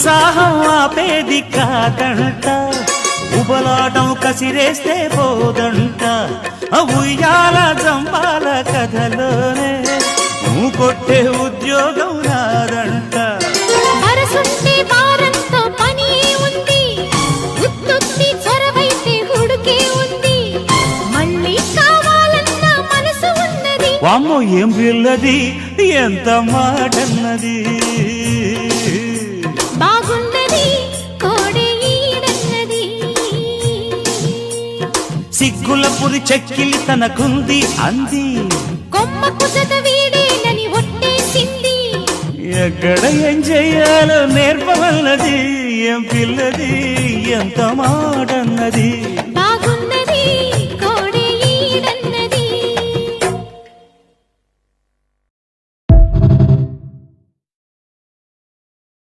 ఉత్సాహం ఆపేది కాదంట, ఉబలాటం కసిరేస్తే పోదంట. ఉయ్యాల జంపాల కథలోనే నువ్వు కొట్టే ఉద్యోగం నాదంట. మనసుంటే వారంతో పని ఉంది, ఉత్తుత్తి చొరవైతే హుడుకే ఉంది. మళ్ళీ కావాలన్న మనసు ఉన్నది. వామ్మో ఏం పిల్లది, ఎంత మాటన్నది. బాగున్నది కోడే ఈడన్నది. సిగ్గుల పురి చెక్కిలి తనకుంది అంది, కొమ్మకు జత వీడేనని ఒట్టేసింది. ఎక్కడ ఏం చెయ్యాలో నేర్పవన్నది. ఏం పిల్లది, ఎంత మాటన్నది.